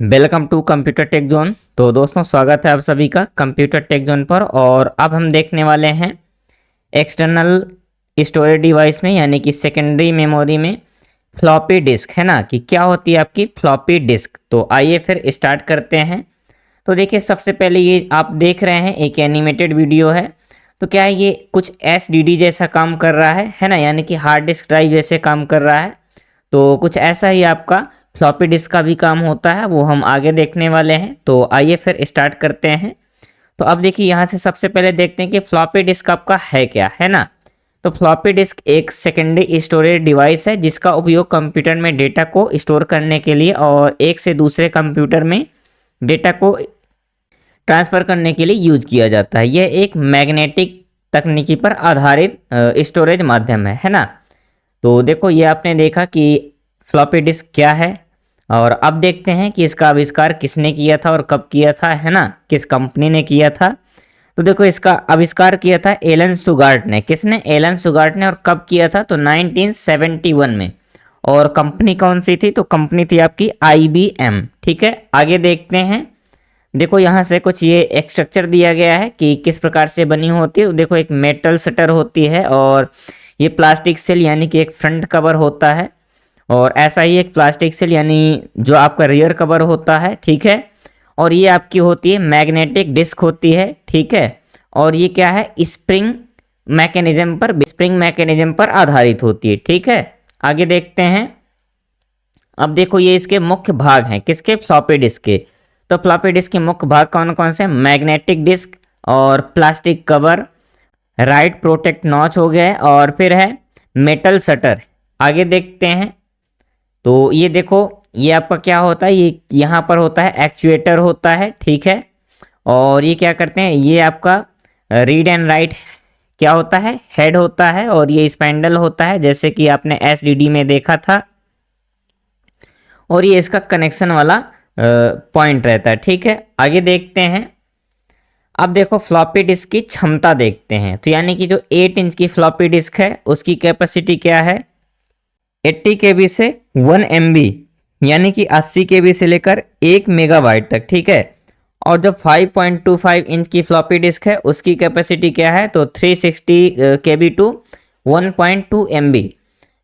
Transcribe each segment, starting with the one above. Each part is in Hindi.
Welcome to computer tech zone. तो दोस्तों, स्वागत है आप सभी का कंप्यूटर टेक जोन पर। और अब हम देखने वाले हैं एक्सटर्नल स्टोरेज डिवाइस में, यानी कि सेकेंडरी मेमोरी में फ्लॉपी डिस्क, है ना, कि क्या होती है आपकी फ्लॉपी डिस्क। तो आइए फिर स्टार्ट करते हैं। तो देखिए, सबसे पहले ये आप देख रहे हैं एक एनिमेटेड वीडियो है। तो क्या है, ये कुछ एसडीडी जैसा काम कर रहा है ना, यानी कि हार्ड डिस्क ड्राइव जैसे काम कर रहा है। तो कुछ ऐसा ही आपका फ्लॉपी डिस्क का भी काम होता है, वो हम आगे देखने वाले हैं। तो आइए फिर स्टार्ट करते हैं। तो अब देखिए, यहाँ से सबसे पहले देखते हैं कि फ्लॉपी डिस्क आपका है क्या, है ना। तो फ्लॉपी डिस्क एक सेकेंडरी स्टोरेज डिवाइस है जिसका उपयोग कंप्यूटर में डेटा को स्टोर करने के लिए और एक से दूसरे कंप्यूटर में डेटा को ट्रांसफ़र करने के लिए यूज किया जाता है। यह एक मैग्नेटिक तकनीकी पर आधारित स्टोरेज माध्यम है ना। तो देखो, ये आपने देखा कि फ्लॉपी डिस्क क्या है। और अब देखते हैं कि इसका आविष्कार किसने किया था और कब किया था, है ना, किस कंपनी ने किया था। तो देखो, इसका आविष्कार किया था एलन सुगार्ट ने। किसने? एलन सुगार्ट ने। और कब किया था? तो 1971 में। और कंपनी कौन सी थी? तो कंपनी थी आपकी IBM। ठीक है, आगे देखते हैं। देखो, यहाँ से कुछ ये एक स्ट्रक्चर दिया गया है कि किस प्रकार से बनी होती है। तो देखो, एक मेटल शटर होती है और ये प्लास्टिक सेल यानी कि एक फ्रंट कवर होता है, और ऐसा ही एक प्लास्टिक सेल यानी जो आपका रियर कवर होता है। ठीक है, और ये आपकी होती है मैग्नेटिक डिस्क होती है। ठीक है, और ये क्या है, स्प्रिंग मैकेनिज्म पर आधारित होती है। ठीक है, आगे देखते हैं। अब देखो, ये इसके मुख्य भाग हैं किसके? फ्लॉपी डिस्क के। तो फ्लॉपी डिस्क के मुख्य भाग कौन कौन से? मैग्नेटिक डिस्क और plastic cover, right protect notch हो गया, और फिर है मेटल शटर। आगे देखते हैं। तो ये देखो, ये आपका क्या होता है, ये यहाँ पर होता है एक्चुएटर होता है। ठीक है, और ये क्या करते हैं, ये आपका रीड एंड राइट क्या होता है, हेड होता है, और ये स्पाइंडल होता है जैसे कि आपने एसडीडी में देखा था, और ये इसका कनेक्शन वाला पॉइंट रहता है। ठीक है, आगे देखते हैं। अब देखो, फ्लॉपी डिस्क की क्षमता देखते हैं। तो यानी कि जो 8 इंच की फ्लॉपी डिस्क है उसकी कैपेसिटी क्या है? 80 KB से 1 MB, यानी कि 80 KB से लेकर 1 मेगाबाइट तक। ठीक है, और जो 5.25 इंच की फ्लॉपी डिस्क है उसकी कैपेसिटी क्या है? तो 360 KB टू 1.2 MB।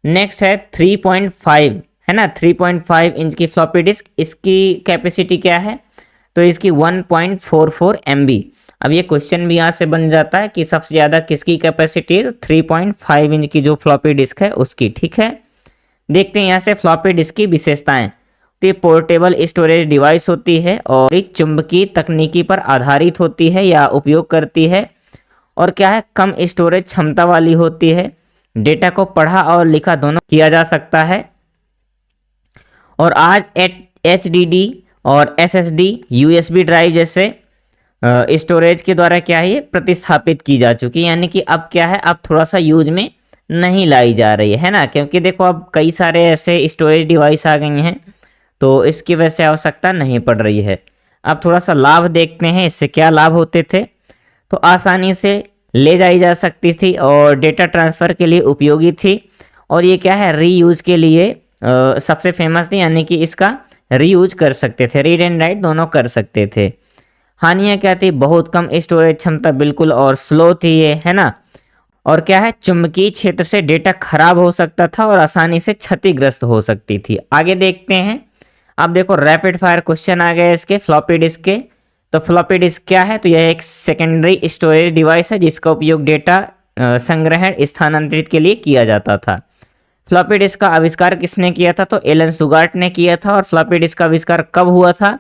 नेक्स्ट है 3.5, है ना, 3.5 इंच की फ्लॉपी डिस्क, इसकी कैपेसिटी क्या है? तो इसकी 1.44 MB। अब ये क्वेश्चन भी यहाँ से बन जाता है कि सबसे ज़्यादा किसकी कैपेसिटी है? तो 3.5 इंच की जो फ्लॉपी डिस्क है उसकी। ठीक है, देखते हैं यहाँ से फ्लॉपी डिस्क की विशेषताएं। तो ये पोर्टेबल स्टोरेज डिवाइस होती है और एक चुंबकीय तकनीकी पर आधारित होती है या उपयोग करती है, और क्या है, कम स्टोरेज क्षमता वाली होती है। डेटा को पढ़ा और लिखा दोनों किया जा सकता है। और आज HDD और SSD USB ड्राइव जैसे स्टोरेज के द्वारा क्या है, ये प्रतिस्थापित की जा चुकी है। यानी कि अब क्या है, अब थोड़ा सा यूज में नहीं लाई जा रही है ना, क्योंकि देखो अब कई सारे ऐसे स्टोरेज डिवाइस आ गई हैं, तो इसकी वजह से आवश्यकता नहीं पड़ रही है। अब थोड़ा सा लाभ देखते हैं, इससे क्या लाभ होते थे। तो आसानी से ले जाई जा सकती थी और डेटा ट्रांसफ़र के लिए उपयोगी थी। और ये क्या है, रीयूज के लिए सबसे फेमस थी, यानी कि इसका रीयूज कर सकते थे, रीड एंड राइट दोनों कर सकते थे। हानियाँ क्या थी? बहुत कम स्टोरेज क्षमता बिल्कुल, और स्लो थी ये, है ना। और क्या है, चुंबकीय क्षेत्र से डेटा खराब हो सकता था और आसानी से क्षतिग्रस्त हो सकती थी। आगे देखते हैं। अब देखो, रैपिड फायर क्वेश्चन आ गए इसके फ्लॉपी डिस्क के। तो फ्लॉपी डिस्क क्या है? तो यह एक सेकेंडरी स्टोरेज डिवाइस है जिसका उपयोग डेटा संग्रहण स्थानांतरित के लिए किया जाता था। फ्लॉपी डिस्क का आविष्कार किसने किया था? तो एलन सुगार्ट ने किया था। और फ्लॉपी डिस्क का आविष्कार कब हुआ था?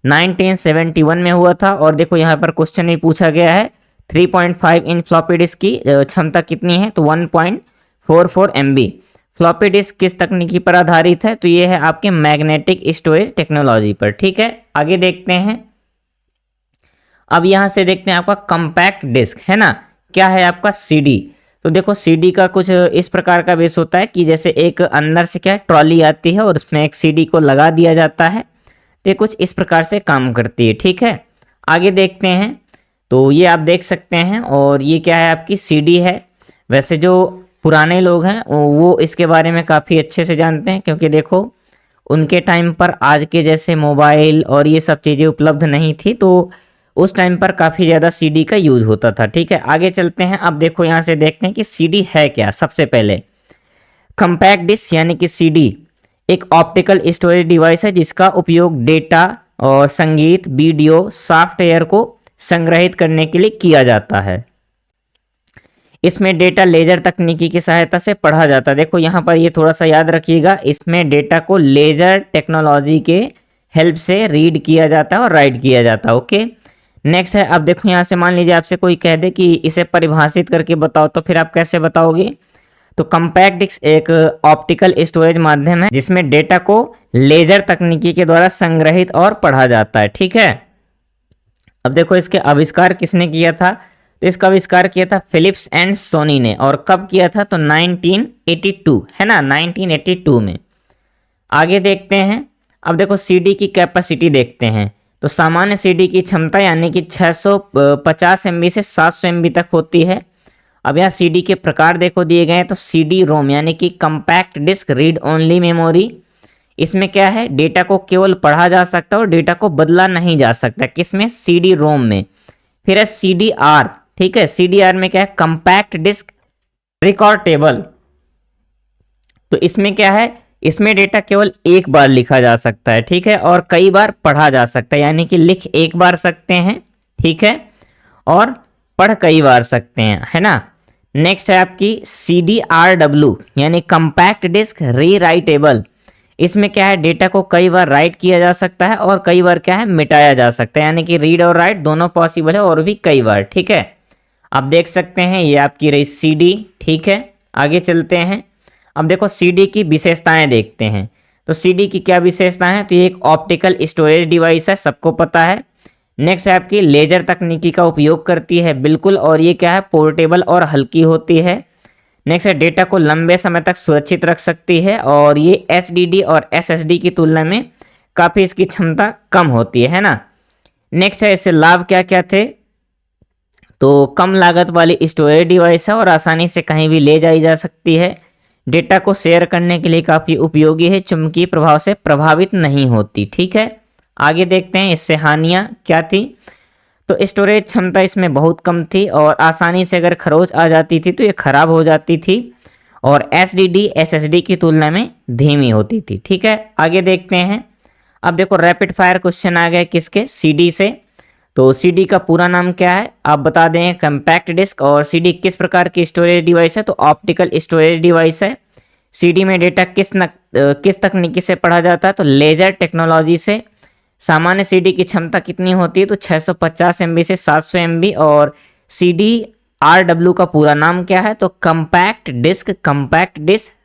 1971 में हुआ था। और देखो, यहाँ पर क्वेश्चन ही पूछा गया है 3.5 इंच फ्लॉपी डिस्क की क्षमता कितनी है? तो 1.44 MB। फ्लॉपी डिस्क किस तकनीकी पर आधारित है? तो ये है आपके मैग्नेटिक स्टोरेज टेक्नोलॉजी पर। ठीक है, आगे देखते हैं। अब यहाँ से देखते हैं आपका कॉम्पैक्ट डिस्क, है ना, क्या है आपका? CD। तो देखो, CD का कुछ इस प्रकार का बेस होता है कि जैसे एक अंदर से क्या ट्रॉली आती है और उसमें एक CD को लगा दिया जाता है। तो ये कुछ इस प्रकार से काम करती है। ठीक है, आगे देखते हैं। तो ये आप देख सकते हैं, और ये क्या है, आपकी CD है। वैसे जो पुराने लोग हैं वो इसके बारे में काफ़ी अच्छे से जानते हैं, क्योंकि देखो उनके टाइम पर आज के जैसे मोबाइल और ये सब चीज़ें उपलब्ध नहीं थी, तो उस टाइम पर काफ़ी ज़्यादा सीडी का यूज़ होता था। ठीक है, आगे चलते हैं। अब देखो यहाँ से देखते हैं कि सीडी है क्या। सबसे पहले कंपैक्ट डिस्क यानी कि सीडी एक ऑप्टिकल स्टोरेज डिवाइस है जिसका उपयोग डेटा और संगीत, वीडियो, सॉफ्टवेयर को संग्रहित करने के लिए किया जाता है। इसमें डेटा लेजर तकनीकी की सहायता से पढ़ा जाता है। देखो यहाँ पर ये थोड़ा सा याद रखिएगा, इसमें डेटा को लेजर टेक्नोलॉजी के हेल्प से रीड किया जाता है और राइट किया जाता है। ओके, नेक्स्ट है। अब देखो यहाँ से मान लीजिए आपसे कोई कह दे कि इसे परिभाषित करके बताओ, तो फिर आप कैसे बताओगे? तो कंपैक्ट डिस्क एक ऑप्टिकल स्टोरेज माध्यम है जिसमें डेटा को लेजर तकनीकी के द्वारा संग्रहित और पढ़ा जाता है। ठीक है, अब देखो इसके आविष्कार किसने किया था? तो इसका आविष्कार किया था फिलिप्स एंड सोनी ने। और कब किया था? तो 1982, है ना, 1982 में। आगे देखते हैं। अब देखो सीडी की कैपेसिटी देखते हैं। तो सामान्य सीडी की क्षमता यानी कि 650 MB से 700 MB तक होती है। अब यहाँ सीडी के प्रकार देखो दिए गए हैं। तो सीडी रोम यानी कि compact disc read only memory, इसमें क्या है, डेटा को केवल पढ़ा जा सकता है और डेटा को बदला नहीं जा सकता। किसमें? सीडी रोम में। फिर है सीडी आर। ठीक है, सीडी आर में क्या है? Compact disc recordable. तो इसमें क्या है, इसमें डेटा केवल एक बार लिखा जा सकता है। ठीक है, और कई बार पढ़ा जा सकता है, यानी कि लिख एक बार सकते हैं, ठीक है, और पढ़ कई बार सकते हैं, है ना। नेक्स्ट है आपकी CDRW यानी कंपैक्ट डिस्क रीराइटेबल। इसमें क्या है, डेटा को कई बार राइट किया जा सकता है और कई बार क्या है, मिटाया जा सकता है, यानी कि रीड और राइट दोनों पॉसिबल है और भी कई बार। ठीक है, आप देख सकते हैं ये आपकी रही सीडी। ठीक है, आगे चलते हैं। अब देखो सीडी की विशेषताएं देखते हैं। तो सीडी की क्या विशेषताएं हैं? तो ये एक ऑप्टिकल स्टोरेज डिवाइस है, सबको पता है। नेक्स्ट है आपकी लेजर तकनीकी का उपयोग करती है, बिल्कुल, और ये क्या है, पोर्टेबल और हल्की होती है। नेक्स्ट है डेटा को लंबे समय तक सुरक्षित रख सकती है और ये HDD और SSD की तुलना में काफ़ी इसकी क्षमता कम होती है ना। नेक्स्ट है इससे लाभ क्या क्या थे? तो कम लागत वाली स्टोरेज डिवाइस है और आसानी से कहीं भी ले जाई जा सकती है। डेटा को शेयर करने के लिए काफ़ी उपयोगी है, चुंबकीय प्रभाव से प्रभावित नहीं होती। ठीक है, आगे देखते हैं इससे हानियाँ क्या थी। तो स्टोरेज क्षमता इसमें बहुत कम थी और आसानी से अगर खरोच आ जाती थी तो ये खराब हो जाती थी और HDD SSD की तुलना में धीमी होती थी। ठीक है, आगे देखते हैं। अब देखो रैपिड फायर क्वेश्चन आ गए किसके? CD से। तो CD का पूरा नाम क्या है आप बता दें? Compact disc. और CD किस प्रकार की स्टोरेज डिवाइस है? तो ऑप्टिकल स्टोरेज डिवाइस है। CD में डेटा किस तकनीकी से पढ़ा जाता है? तो लेजर टेक्नोलॉजी से। सामान्य सीडी की क्षमता कितनी होती है? तो 650 MB से 700 MB। और CDRW का पूरा नाम क्या है? तो compact disc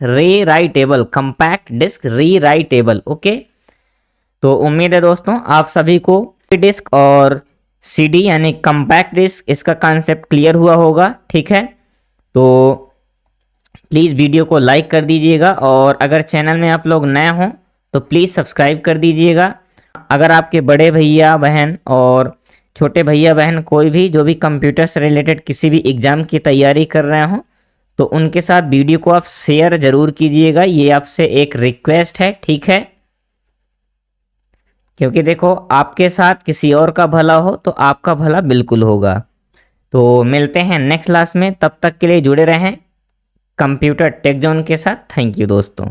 rewritable, compact disc rewritable. Okay, तो उम्मीद है दोस्तों आप सभी को डिस्क और CD यानी कंपैक्ट डिस्क इसका कॉन्सेप्ट क्लियर हुआ होगा। ठीक है, तो प्लीज़ वीडियो को लाइक कर दीजिएगा और अगर चैनल में आप लोग नए हों तो प्लीज़ सब्सक्राइब कर दीजिएगा। अगर आपके बड़े भैया बहन और छोटे भैया बहन कोई भी जो भी कंप्यूटर से रिलेटेड किसी भी एग्ज़ाम की तैयारी कर रहे हों तो उनके साथ वीडियो को आप शेयर ज़रूर कीजिएगा, ये आपसे एक रिक्वेस्ट है। ठीक है, क्योंकि देखो आपके साथ किसी और का भला हो तो आपका भला बिल्कुल होगा। तो मिलते हैं नेक्स्ट क्लास में, तब तक के लिए जुड़े रहें कंप्यूटर टेक जोन के साथ। थैंक यू दोस्तों।